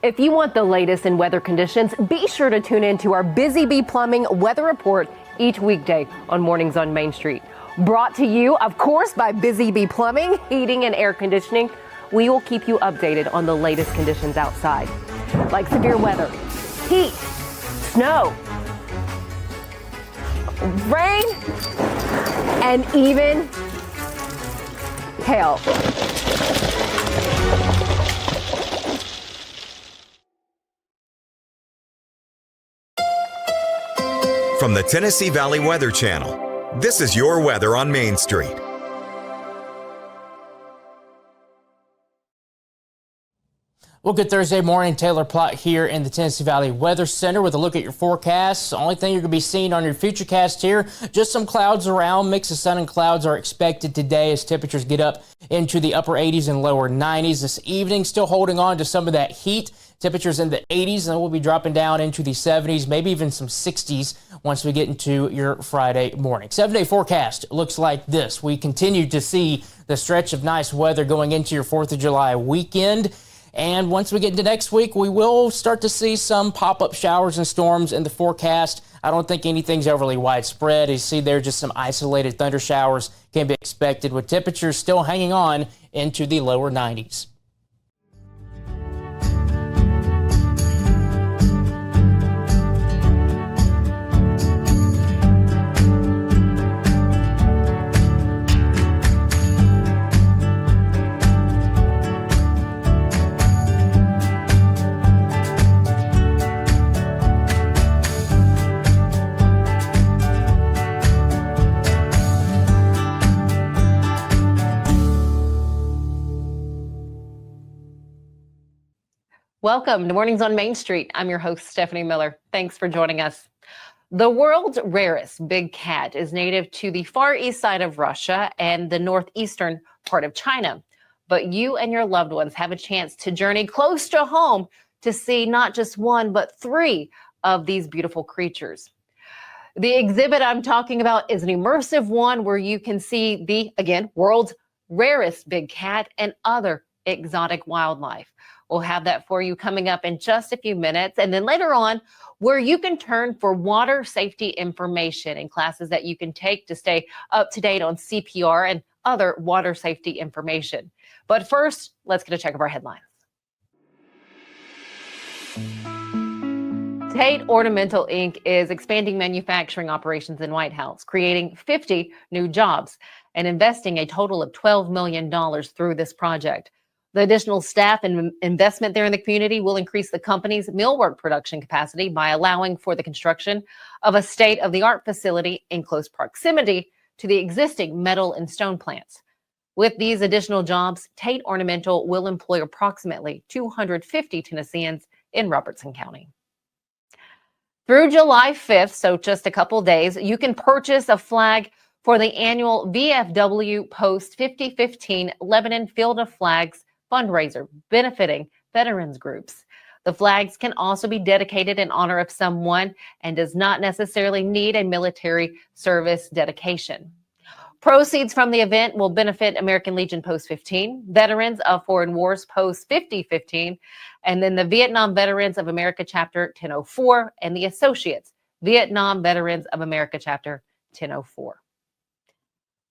If you want the latest in weather conditions, be sure to tune in to our Busy Bee Plumbing Weather Report each weekday on Mornings on Main Street. Brought to you, of course, by Busy Bee Plumbing, Heating and Air Conditioning. We will keep you updated on the latest conditions outside, like severe weather, heat, snow, rain, and even hail. From the Tennessee Valley Weather Channel, this is your weather on Main Street. Well, good Thursday morning. Taylor Plott here in the Tennessee Valley Weather Center with a look at your forecasts. The only thing you're going to be seeing on your futurecast here, just some clouds around. Mix of sun and clouds are expected today as temperatures get up into the upper 80s and lower 90s. This evening, still holding on to some of that heat. Temperatures in the 80s, and we'll be dropping down into the 70s, maybe even some 60s once we get into your Friday morning. 7-day forecast looks like this. We continue to see the stretch of nice weather going into your 4th of July weekend. And once we get into next week, we will start to see some pop-up showers and storms in the forecast. I don't think anything's overly widespread. You see there just some isolated thunder showers can be expected with temperatures still hanging on into the lower 90s. Welcome to Mornings on Main Street. I'm your host, Stefanie Miller. Thanks for joining us. The world's rarest big cat is native to the far east side of Russia and the northeastern part of China. But you and your loved ones have a chance to journey close to home to see not just one, but 3 of these beautiful creatures. The exhibit I'm talking about is an immersive one where you can see the, again, world's rarest big cat and other exotic wildlife. We'll have that for you coming up in just a few minutes. And then later on, where you can turn for water safety information and classes that you can take to stay up to date on CPR and other water safety information. But first, let's get a check of our headlines. Tate Ornamental Inc. is expanding manufacturing operations in White House, creating 50 new jobs and investing a total of $12 million through this project. The additional staff and investment there in the community will increase the company's millwork production capacity by allowing for the construction of a state-of-the-art facility in close proximity to the existing metal and stone plants. With these additional jobs, Tate Ornamental will employ approximately 250 Tennesseans in Robertson County. Through July 5th, so just a couple days, you can purchase a flag for the annual VFW Post 5015 Lebanon Field of Flags fundraiser benefiting veterans groups. The flags can also be dedicated in honor of someone and does not necessarily need a military service dedication. Proceeds from the event will benefit American Legion Post 15, Veterans of Foreign Wars Post 5015, and then the Vietnam Veterans of America Chapter 1004 and the Associates, Vietnam Veterans of America Chapter 1004.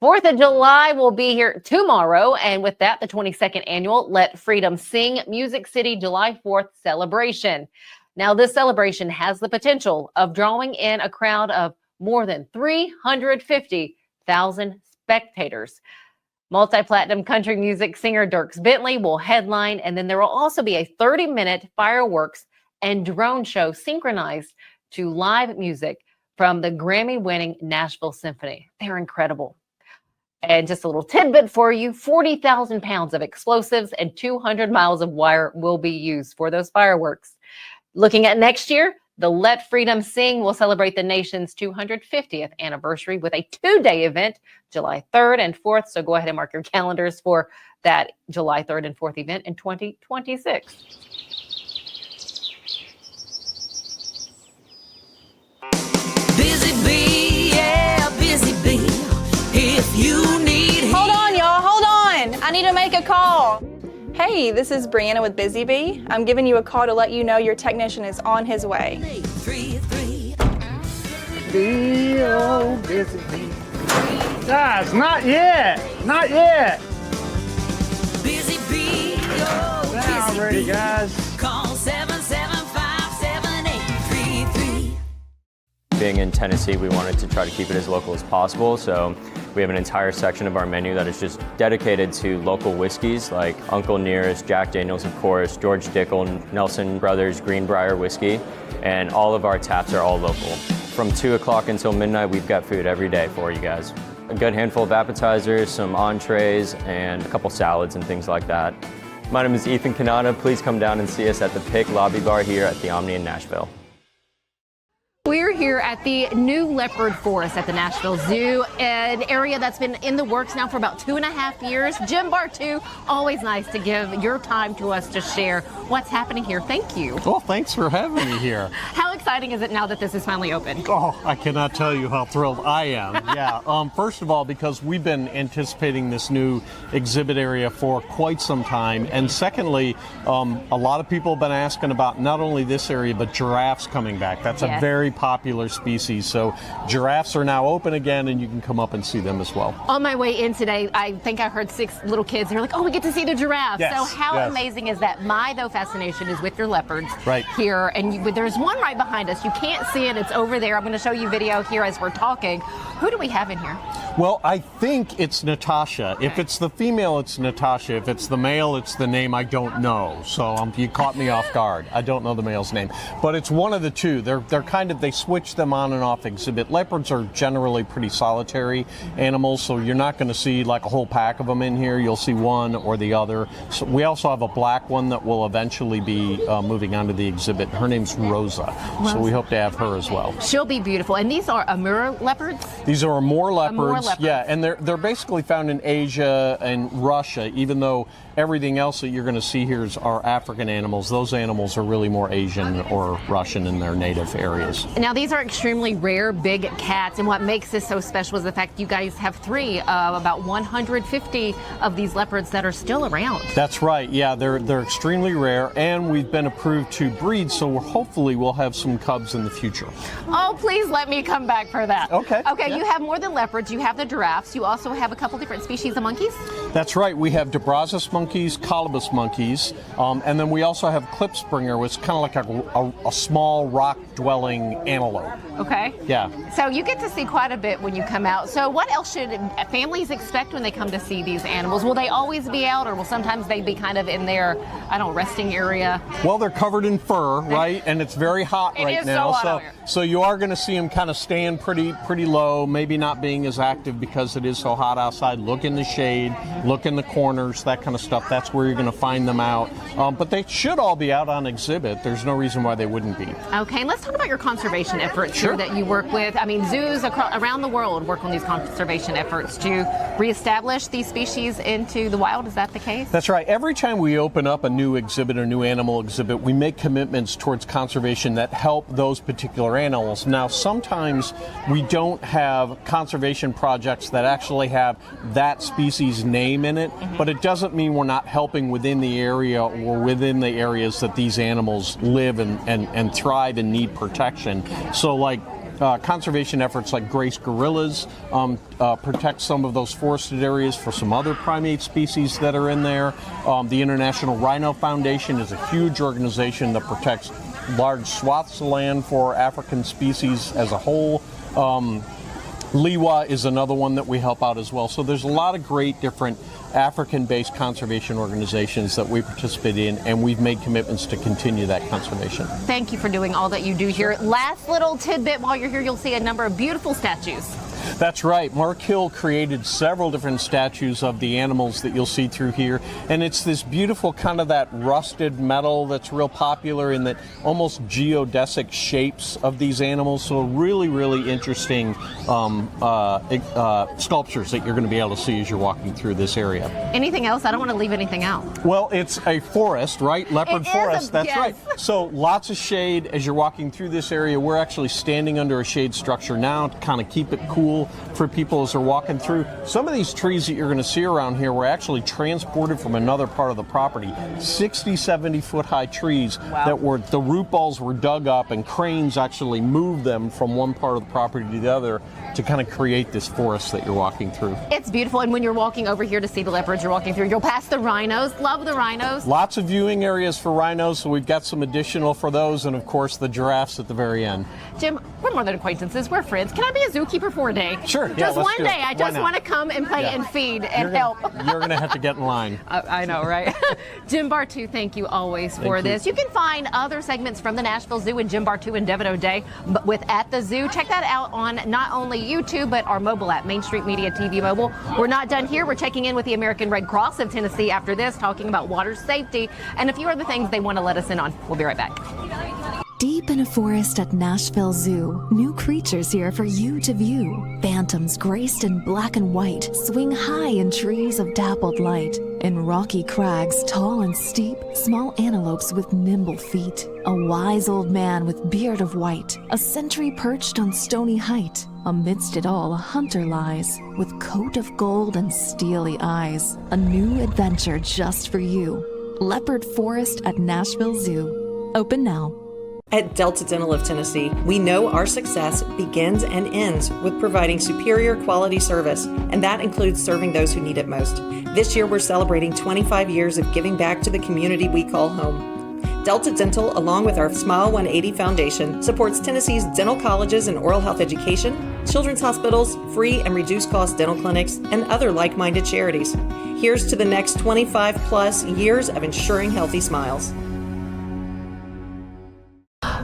4th of July will be here tomorrow, and with that, the 22nd annual Let Freedom Sing Music City July 4th celebration. Now, this celebration has the potential of drawing in a crowd of more than 350,000 spectators. Multi-platinum country music singer Dierks Bentley will headline, and then there will also be a 30-minute fireworks and drone show synchronized to live music from the Grammy-winning Nashville Symphony. They're incredible. And just a little tidbit for you, 40,000 pounds of explosives and 200 miles of wire will be used for those fireworks. Looking at next year, the Let Freedom Sing will celebrate the nation's 250th anniversary with a 2-day event, July 3rd and 4th. So go ahead and mark your calendars for that July 3rd and 4th event in 2026. Busy bee, yeah, busy bee. If you need... Hold on, y'all. Hold on. I need to make a call. Hey, Hey, this is Brianna with Busy Bee. I'm giving you a call to let you know your technician is on his way. 833. Guys, not yet. Not yet. Busy Bee, oh, Now busy ready, bee. guys. Call 775-7833. Being in Tennessee, we wanted to try to keep it as local as possible, so we have an entire section of our menu that is just dedicated to local whiskeys like Uncle Nearest, Jack Daniels, of course, George Dickel, Nelson Brothers, Greenbrier whiskey, and all of our taps are all local. From 2 o'clock until midnight, we've got food every day for you guys. A good handful of appetizers, some entrees, and a couple salads and things like that. My name is Ethan Kanata. Please come down and see us at the Pick Lobby Bar here at the Omni in Nashville. We're here at the new Leopard Forest at the Nashville Zoo, an area that's been in the works now for about 2.5 years. Jim Bartoo, always nice to give your time to us to share what's happening here. Thank you. Well, thanks for having me here. How exciting is it now that this is finally open? Oh, I cannot tell you how thrilled I am. Yeah. First of all, because we've been anticipating this new exhibit area for quite some time, and secondly, a lot of people have been asking about not only this area but giraffes coming back. That's Yes. a very popular species. So giraffes are now open again, and you can come up and see them as well. On my way in today, I think I heard 6 little kids. They're like, oh, we get to see the giraffe. Yes, So how yes. amazing is that? My, though, fascination is with your leopards Right. here. And there's one right behind us. You can't see it. It's over there. I'm going to show you video here as we're talking. Who do we have in here? Well, I think it's Natasha. If it's the female, it's Natasha. If it's the male, it's the name I don't know. So you caught me off guard. I don't know the male's name, but it's one of the two. They're kind of, they switch them on and off exhibit. Leopards are generally pretty solitary animals, so you're not going to see like a whole pack of them in here. You'll see one or the other. So we also have a black one that will eventually be moving onto the exhibit. Her name's Rosa, so we hope to have her as well. She'll be beautiful. And these are Amur leopards? These are Amur leopards. leopards. Yeah, and they're basically found in Asia and Russia, even though everything else that you're going to see here are African animals. Those animals are really more Asian or Russian in their native areas. Now, these are extremely rare big cats, and what makes this so special is the fact you guys have 3 of about 150 of these leopards that are still around. That's right. Yeah, they're extremely rare, and we've been approved to breed, so hopefully we'll have some cubs in the future. Oh, please let me come back for that. Okay. Okay, Yeah. You have more than leopards. You have the giraffes. You also have a couple different species of monkeys. That's right. We have Dobrazis monkeys, colobus monkeys, and then we also have klipspringer, which is kind of like a small rock-dwelling antelope. Okay. Yeah. So you get to see quite a bit when you come out. So what else should families expect when they come to see these animals? Will they always be out, or will sometimes they be kind of in their, resting area? Well, they're covered in fur, right? And it's very hot It right is so now. hot out here. So you are going to see them kind of stand pretty low, maybe not being as active because it is so hot outside. Look in the shade, look in the corners, that kind of stuff. That's where you're going to find them out. But they should all be out on exhibit. There's no reason why they wouldn't be. Okay, let's talk about your conservation efforts Sure. here that you work with. I mean, zoos around the world work on these conservation efforts to reestablish these species into the wild. Is that the case? That's right. Every time we open up a new exhibit or new animal exhibit, we make commitments towards conservation that help those particular animals. Now, sometimes we don't have conservation projects that actually have that species name in it, but it doesn't mean we're not helping within the area or within the areas that these animals live and thrive and need protection. So like conservation efforts like Grace Gorillas protect some of those forested areas for some other primate species that are in there. The International Rhino Foundation is a huge organization that protects large swaths of land for African species as a whole. LIWA is another one that we help out as well. So there's a lot of great different African-based conservation organizations that we participate in, and we've made commitments to continue that conservation. Thank you for doing all that you do here. Last little tidbit, while you're here, you'll see a number of beautiful statues. That's right. Mark Hill created several different statues of the animals that you'll see through here, and it's this beautiful kind of that rusted metal that's real popular in that almost geodesic shapes of these animals. So really, really interesting sculptures that you're going to be able to see as you're walking through this area. Anything else? I don't want to leave anything out. Well, it's a forest, right? Leopard Forest, that's yes. right. So lots of shade as you're walking through this area. We're actually standing under a shade structure now to kind of keep it cool cool for people as they're walking through. Some of these trees that you're going to see around here were actually transported from another part of the property. 60, 70 foot high trees that were, the root balls were dug up and cranes actually moved them from one part of the property to the other to kind of create this forest that you're walking through. It's beautiful, and when you're walking over here to see the leopards, you're walking through, you'll pass the rhinos. Love the rhinos. Lots of viewing areas for rhinos, so we've got some additional for those, and of course the giraffes at the very end. Jim, we're more than acquaintances, we're friends. Can I be a zookeeper for a day? Sure, yeah, Just let's one do it. day. I Why just not? want to come and play and feed and help. You're going to have to get in line. I know, right? Jim Bartoo, thank you always for this. You can find other segments from the Nashville Zoo and Jim Bartoo and Devin O'Day with At the Zoo. Check that out on not only YouTube, but our mobile app, Main Street Media TV Mobile. We're not done here. We're checking in with the American Red Cross of Tennessee after this, talking about water safety and a few other things they want to let us in on. We'll be right back. Deep in a forest at Nashville Zoo, new creatures here for you to view. Phantoms graced in black and white swing high in trees of dappled light. In rocky crags, tall and steep, small antelopes with nimble feet. A wise old man with beard of white, a sentry perched on stony height. Amidst it all, a hunter lies, with coat of gold and steely eyes. A new adventure just for you. Leopard Forest at Nashville Zoo. Open now. At Delta Dental of Tennessee, we know our success begins and ends with providing superior quality service, and that includes serving those who need it most. This year, we're celebrating 25 years of giving back to the community we call home. Delta Dental, along with our Smile 180 Foundation, supports Tennessee's dental colleges and oral health education, children's hospitals, free and reduced cost dental clinics, and other like-minded charities. Here's to the next 25 plus years of ensuring healthy smiles.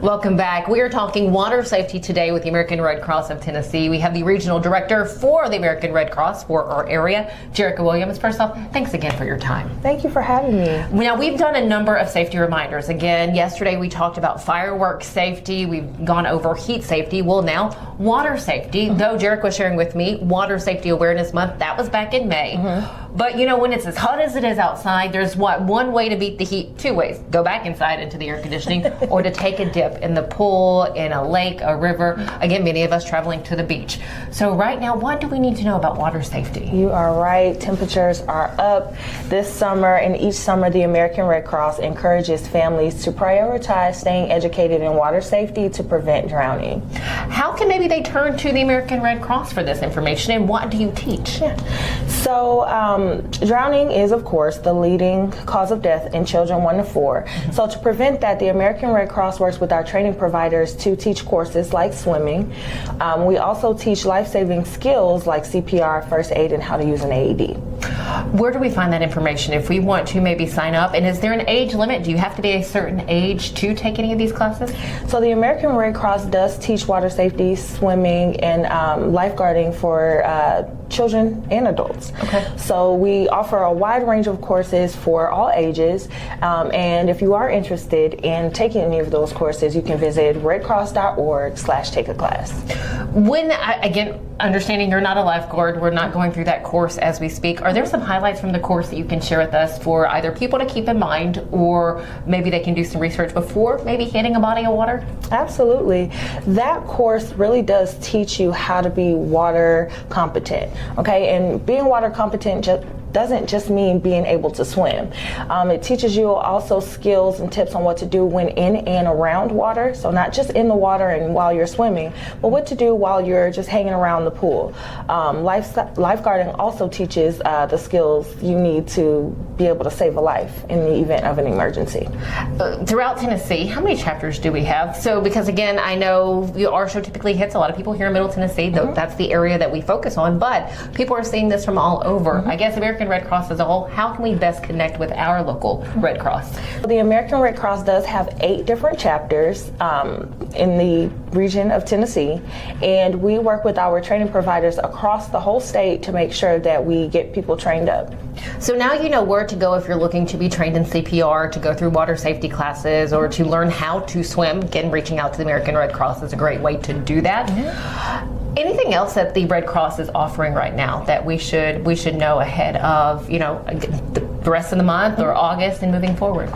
Welcome back. We are talking water safety today with the American Red Cross of Tennessee. We have the regional director for the American Red Cross for our area, Jerrica Williams. First off, thanks again for your time. Thank you for having me. Now, we've done a number of safety reminders. Again, yesterday we talked about fireworks safety. We've gone over heat safety. Well, now water safety. Though Jerrica was sharing with me Water Safety Awareness Month, that was back in May. But you know, when it's as hot as it is outside, there's one way to beat the heat, two ways. Go back inside into the air conditioning or to take a dip in the pool, in a lake, a river. Again, many of us traveling to the beach. So right now, what do we need to know about water safety? You are right. Temperatures are up this summer, and each summer the American Red Cross encourages families to prioritize staying educated in water safety to prevent drowning. How can maybe they turn to the American Red Cross for this information, and what do you teach? So drowning is, of course, the leading cause of death in children 1 to 4. So to prevent that, the American Red Cross works with our training providers to teach courses like swimming. We also teach life-saving skills like CPR, first aid, and how to use an AED. Where do we find that information if we want to maybe sign up? And is there an age limit? Do you have to be a certain age to take any of these classes? So the American Red Cross does teach water safety, swimming, and lifeguarding for children and adults. Okay. So we offer a wide range of courses for all ages, and if you are interested in taking any of those courses, you can visit redcross.org/take-a-class. When, again, understanding you're not a lifeguard, we're not going through that course as we speak, are there some highlights from the course that you can share with us for either people to keep in mind, or maybe they can do some research before maybe hitting a body of water? Absolutely. That course really does teach you how to be water competent. Okay, and being water competent doesn't just mean being able to swim. It teaches you also skills and tips on what to do when in and around water. So not just in the water and while you're swimming, but what to do while you're just hanging around the pool. Lifeguarding also teaches the skills you need to be able to save a life in the event of an emergency. Throughout Tennessee, how many chapters do we have? So, because again, I know our show typically hits a lot of people here in Middle Tennessee, though that's the area that we focus on, but people are seeing this from all over. I guess American Red Cross as a whole, how can we best connect with our local Red Cross? The American Red Cross does have 8 different chapters in the region of Tennessee, and we work with our training providers across the whole state to make sure that we get people trained up. So now you know where to go if you're looking to be trained in CPR, to go through water safety classes, or to learn how to swim. Again, reaching out to the American Red Cross is a great way to do that. Anything else that the Red Cross is offering right now that we should know ahead of, you know, the rest of the month or August and moving forward?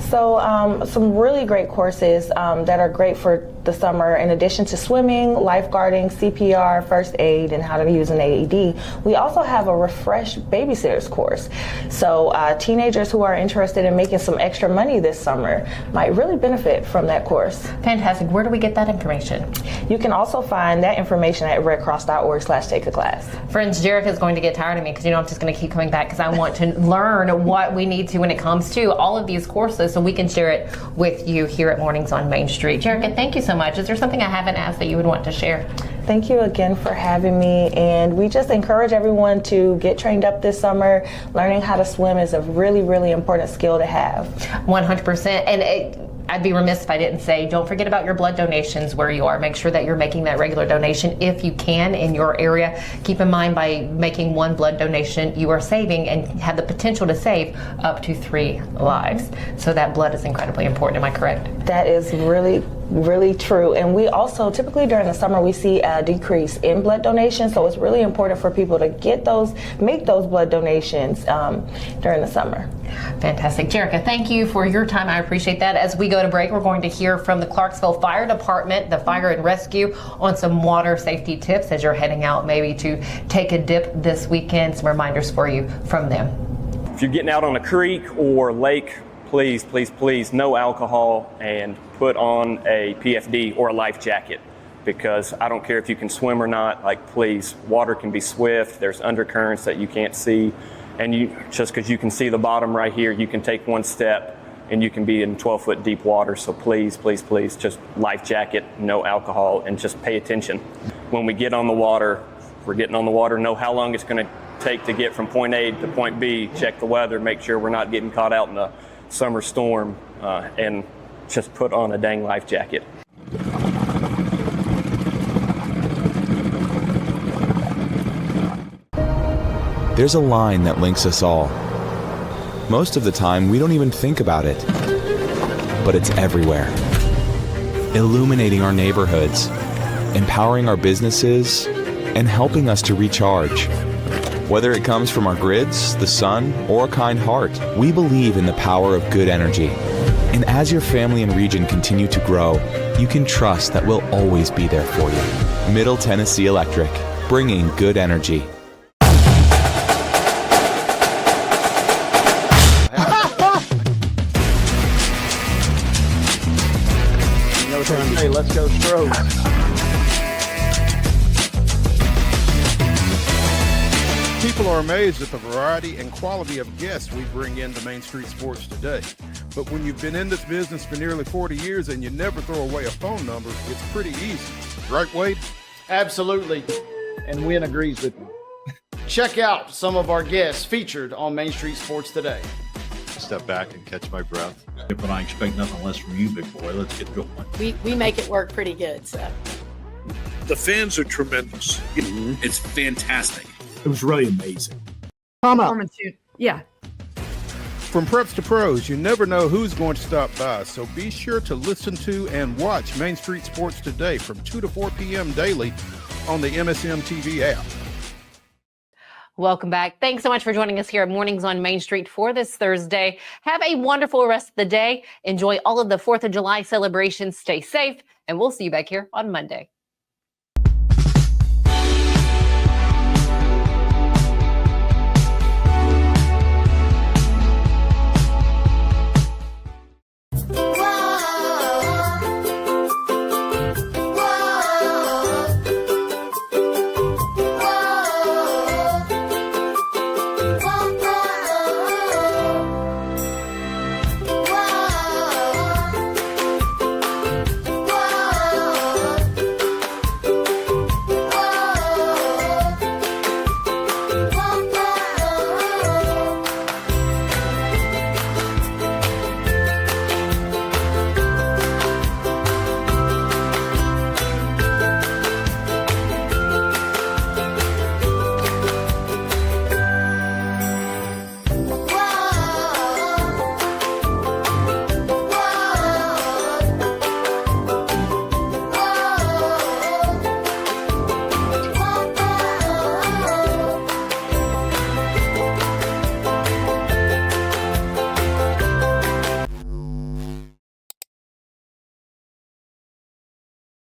So some really great courses that are great for the summer, in addition to swimming, lifeguarding, CPR, first aid, and how to use an AED, we also have a refresh babysitters course. So teenagers who are interested in making some extra money this summer might really benefit from that course. Fantastic. Where do we get that information? You can also find that information at redcross.org/take-a-class. Friends, Jerrica is going to get tired of me because, I'm just going to keep coming back because I want to learn what we need to when it comes to all of these courses so we can share it with you here at Mornings on Main Street. Jerrica, thank you so much. Is there something I haven't asked that you would want to share? Thank you again for having me, and we just encourage everyone to get trained up this summer. Learning how to swim is a really, really important skill to have. 100%. And I'd be remiss if I didn't say, don't forget about your blood donations where you are. Make sure that you're making that regular donation if you can in your area. Keep in mind, by making one blood donation, you are saving and have the potential to save up to 3 lives. So that blood is incredibly important. Am I correct? That is really true. And we also, typically during the summer, we see a decrease in blood donations. So it's really important for people to make those blood donations during the summer. Fantastic. Jerrica, thank you for your time. I appreciate that. As we go to break, we're going to hear from the Clarksville Fire Department, the Fire and Rescue, on some water safety tips as you're heading out maybe to take a dip this weekend. Some reminders for you from them. If you're getting out on a creek or lake, please, no alcohol, and put on a PFD or a life jacket, because I don't care if you can swim or not, please, water can be swift, there's undercurrents that you can't see, and just because you can see the bottom right here, you can take one step and you can be in 12-foot deep water. So please, just life jacket, no alcohol, and just pay attention. When we get on the water, we're getting on the water, know how long it's going to take to get from point A to point B, check the weather, make sure we're not getting caught out in a summer storm, and just put on a dang life jacket. There's a line that links us all. Most of the time, we don't even think about it, but it's everywhere. Illuminating our neighborhoods, empowering our businesses, and helping us to recharge. Whether it comes from our grids, the sun, or a kind heart, we believe in the power of good energy. And as your family and region continue to grow, you can trust that we'll always be there for you. Middle Tennessee Electric, bringing good energy. Hey, let's go Strokes. People are amazed at the variety and quality of guests we bring into Main Street Sports today. But when you've been in this business for nearly 40 years and you never throw away a phone number, it's pretty easy. Right, Wade? Absolutely. And Wynn agrees with me. Check out some of our guests featured on Main Street Sports today. Step back and catch my breath. But I expect nothing less from you, big boy. Let's get going. We make it work pretty good. So the fans are tremendous. It's fantastic. It was really amazing. Yeah. From preps to pros, you never know who's going to stop by, so be sure to listen to and watch Main Street Sports today from 2 to 4 p.m. daily on the MSM TV app. Welcome back. Thanks so much for joining us here at Mornings on Main Street for this Thursday. Have a wonderful rest of the day. Enjoy all of the 4th of July celebrations. Stay safe, and we'll see you back here on Monday.